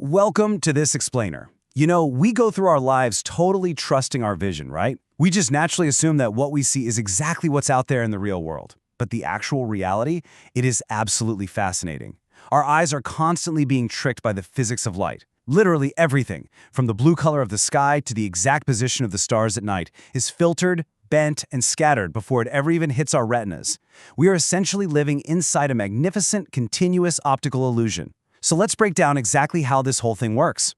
Welcome to This Explainer. You know, we go through our lives totally trusting our vision, right? We just naturally assume that what we see is exactly what's out there in the real world. But the actual reality, it is absolutely fascinating. Our eyes are constantly being tricked by the physics of light. Literally everything, from the blue color of the sky to the exact position of the stars at night, is filtered, bent, and scattered before it ever even hits our retinas. We are essentially living inside a magnificent, continuous optical illusion. So let's break down exactly how this whole thing works.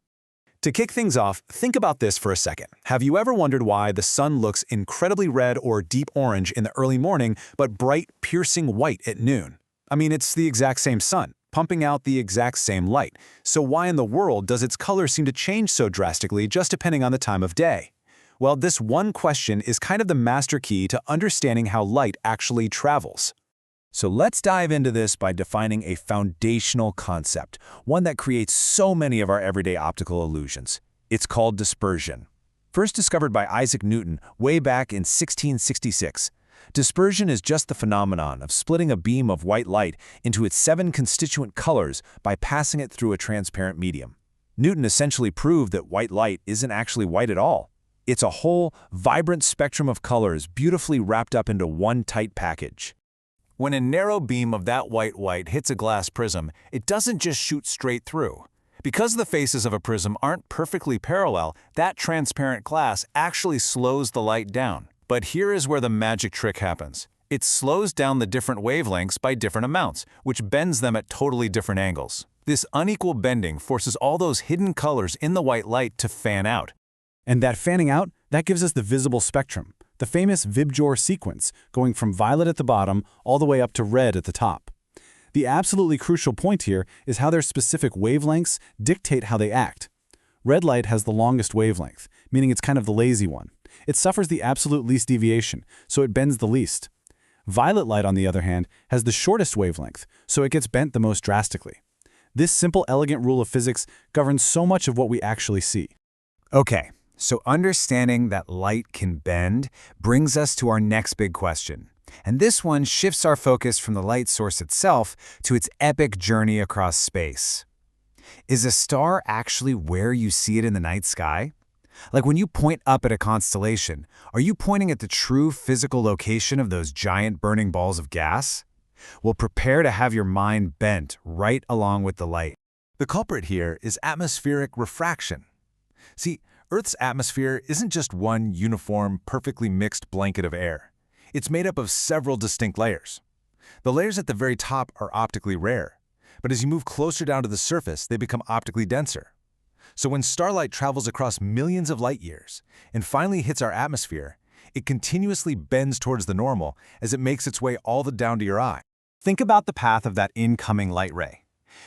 To kick things off, think about this for a second. Have you ever wondered why the sun looks incredibly red or deep orange in the early morning, but bright, piercing white at noon? I mean, it's the exact same sun, pumping out the exact same light. So why in the world does its color seem to change so drastically just depending on the time of day? Well, this one question is kind of the master key to understanding how light actually travels. So let's dive into this by defining a foundational concept, one that creates so many of our everyday optical illusions. It's called dispersion. First discovered by Isaac Newton way back in 1666. Dispersion is just the phenomenon of splitting a beam of white light into its 7 constituent colors by passing it through a transparent medium. Newton essentially proved that white light isn't actually white at all. It's a whole, vibrant spectrum of colors beautifully wrapped up into one tight package. When a narrow beam of that white light hits a glass prism, it doesn't just shoot straight through. Because the faces of a prism aren't perfectly parallel, that transparent glass actually slows the light down. But here is where the magic trick happens. It slows down the different wavelengths by different amounts, which bends them at totally different angles. This unequal bending forces all those hidden colors in the white light to fan out. And that fanning out, that gives us the visible spectrum, the famous VIBGYOR sequence, going from violet at the bottom all the way up to red at the top. The absolutely crucial point here is how their specific wavelengths dictate how they act. Red light has the longest wavelength, meaning it's kind of the lazy one. It suffers the absolute least deviation, so it bends the least. Violet light, on the other hand, has the shortest wavelength, so it gets bent the most drastically. This simple, elegant rule of physics governs so much of what we actually see. Okay, so understanding that light can bend brings us to our next big question. And this one shifts our focus from the light source itself to its epic journey across space. Is a star actually where you see it in the night sky? Like when you point up at a constellation, are you pointing at the true physical location of those giant burning balls of gas? Well, prepare to have your mind bent right along with the light. The culprit here is atmospheric refraction. See, Earth's atmosphere isn't just one uniform, perfectly mixed blanket of air. It's made up of several distinct layers. The layers at the very top are optically rare, but as you move closer down to the surface, they become optically denser. So when starlight travels across millions of light years and finally hits our atmosphere, it continuously bends towards the normal as it makes its way all the down to your eye. Think about the path of that incoming light ray.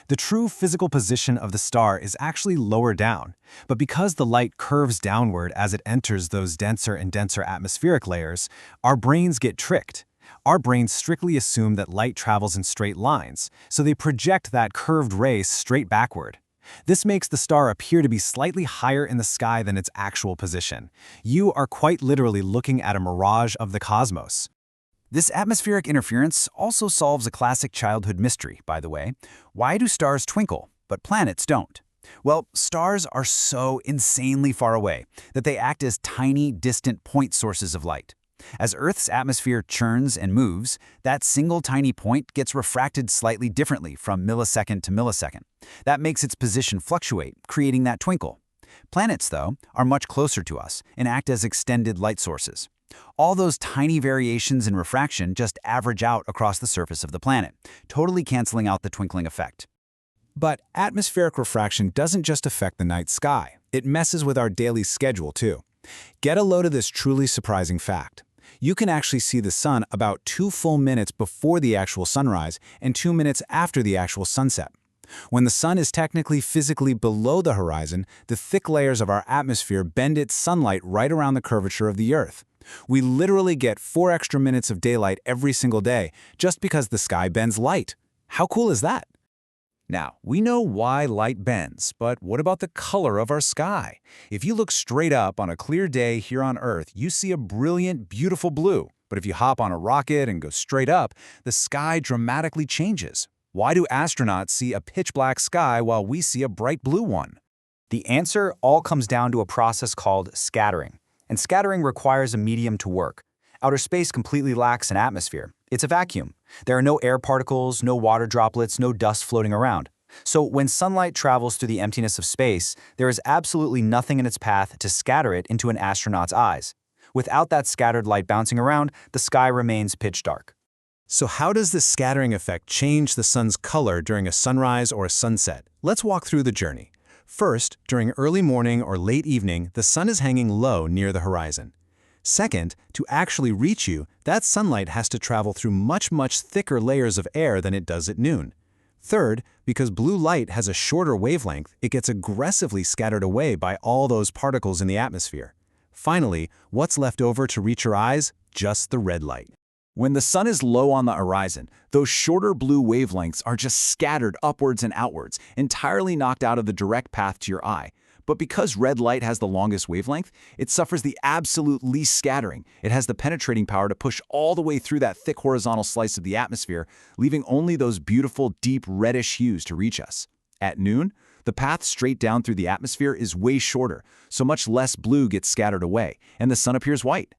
The true physical position of the star is actually lower down, but because the light curves downward as it enters those denser and denser atmospheric layers, our brains get tricked. Our brains strictly assume that light travels in straight lines, so they project that curved ray straight backward. This makes the star appear to be slightly higher in the sky than its actual position. You are quite literally looking at a mirage of the cosmos. This atmospheric interference also solves a classic childhood mystery, by the way. Why do stars twinkle, but planets don't? Well, stars are so insanely far away that they act as tiny, distant point sources of light. As Earth's atmosphere churns and moves, that single tiny point gets refracted slightly differently from millisecond to millisecond. That makes its position fluctuate, creating that twinkle. Planets, though, are much closer to us and act as extended light sources. All those tiny variations in refraction just average out across the surface of the planet, totally canceling out the twinkling effect. But atmospheric refraction doesn't just affect the night sky. It messes with our daily schedule, too. Get a load of this truly surprising fact. You can actually see the sun about 2 full minutes before the actual sunrise and 2 minutes after the actual sunset. When the sun is technically physically below the horizon, the thick layers of our atmosphere bend its sunlight right around the curvature of the Earth. We literally get 4 extra minutes of daylight every single day just because the sky bends light. How cool is that? Now, we know why light bends, but what about the color of our sky? If you look straight up on a clear day here on Earth, you see a brilliant, beautiful blue. But if you hop on a rocket and go straight up, the sky dramatically changes. Why do astronauts see a pitch-black sky while we see a bright blue one? The answer all comes down to a process called scattering. And scattering requires a medium to work. Outer space completely lacks an atmosphere. It's a vacuum. There are no air particles, no water droplets, no dust floating around. So when sunlight travels through the emptiness of space, there is absolutely nothing in its path to scatter it into an astronaut's eyes. Without that scattered light bouncing around, the sky remains pitch dark. So how does this scattering effect change the sun's color during a sunrise or a sunset? Let's walk through the journey. First, during early morning or late evening, the sun is hanging low near the horizon. Second, to actually reach you, that sunlight has to travel through much thicker layers of air than it does at noon. Third, because blue light has a shorter wavelength, it gets aggressively scattered away by all those particles in the atmosphere. Finally, what's left over to reach your eyes? Just the red light. When the sun is low on the horizon, those shorter blue wavelengths are just scattered upwards and outwards, entirely knocked out of the direct path to your eye. But because red light has the longest wavelength, it suffers the absolute least scattering. It has the penetrating power to push all the way through that thick horizontal slice of the atmosphere, leaving only those beautiful, deep reddish hues to reach us. At noon, the path straight down through the atmosphere is way shorter, so much less blue gets scattered away, and the sun appears white.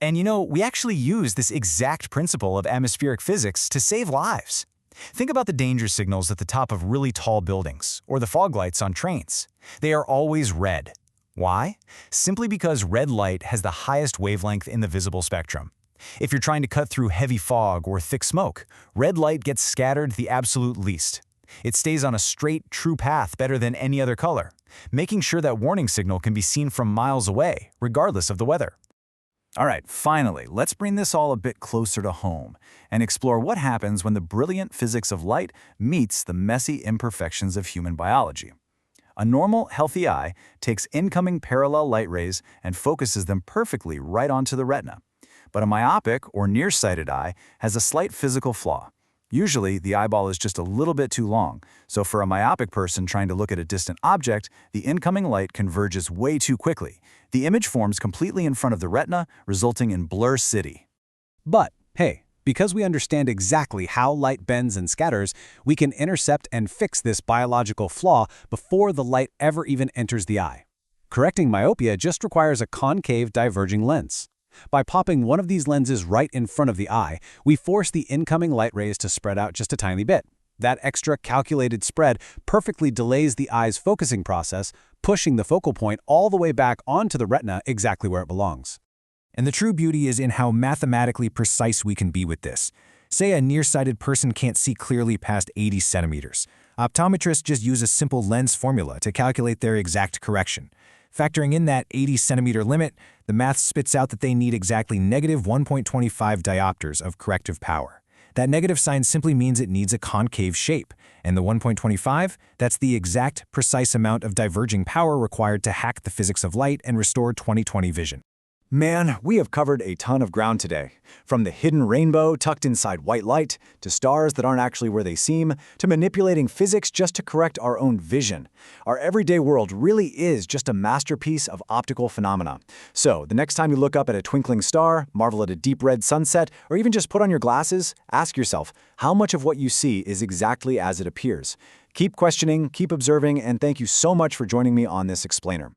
And we actually use this exact principle of atmospheric physics to save lives. Think about the danger signals at the top of really tall buildings, or the fog lights on trains. They are always red. Why? Simply because red light has the highest wavelength in the visible spectrum. If you're trying to cut through heavy fog or thick smoke, red light gets scattered the absolute least. It stays on a straight, true path better than any other color, making sure that warning signal can be seen from miles away, regardless of the weather. All right, finally, let's bring this all a bit closer to home and explore what happens when the brilliant physics of light meets the messy imperfections of human biology. A normal, healthy eye takes incoming parallel light rays and focuses them perfectly right onto the retina. But a myopic or nearsighted eye has a slight physical flaw. Usually, the eyeball is just a little bit too long, so for a myopic person trying to look at a distant object, the incoming light converges way too quickly. The image forms completely in front of the retina, resulting in blur city. But, hey, because we understand exactly how light bends and scatters, we can intercept and fix this biological flaw before the light ever even enters the eye. Correcting myopia just requires a concave diverging lens. By popping one of these lenses right in front of the eye, we force the incoming light rays to spread out just a tiny bit. That extra calculated spread perfectly delays the eye's focusing process, pushing the focal point all the way back onto the retina exactly where it belongs. And the true beauty is in how mathematically precise we can be with this. Say a nearsighted person can't see clearly past 80 centimeters. Optometrists just use a simple lens formula to calculate their exact correction. Factoring in that 80-centimeter limit, the math spits out that they need exactly negative 1.25 diopters of corrective power. That negative sign simply means it needs a concave shape, and the 1.25, that's the exact, precise amount of diverging power required to hack the physics of light and restore 20/20 vision. Man, we have covered a ton of ground today. From the hidden rainbow tucked inside white light, to stars that aren't actually where they seem, to manipulating physics just to correct our own vision. Our everyday world really is just a masterpiece of optical phenomena. So, the next time you look up at a twinkling star, marvel at a deep red sunset, or even just put on your glasses, ask yourself, how much of what you see is exactly as it appears? Keep questioning, keep observing, and thank you so much for joining me on this explainer.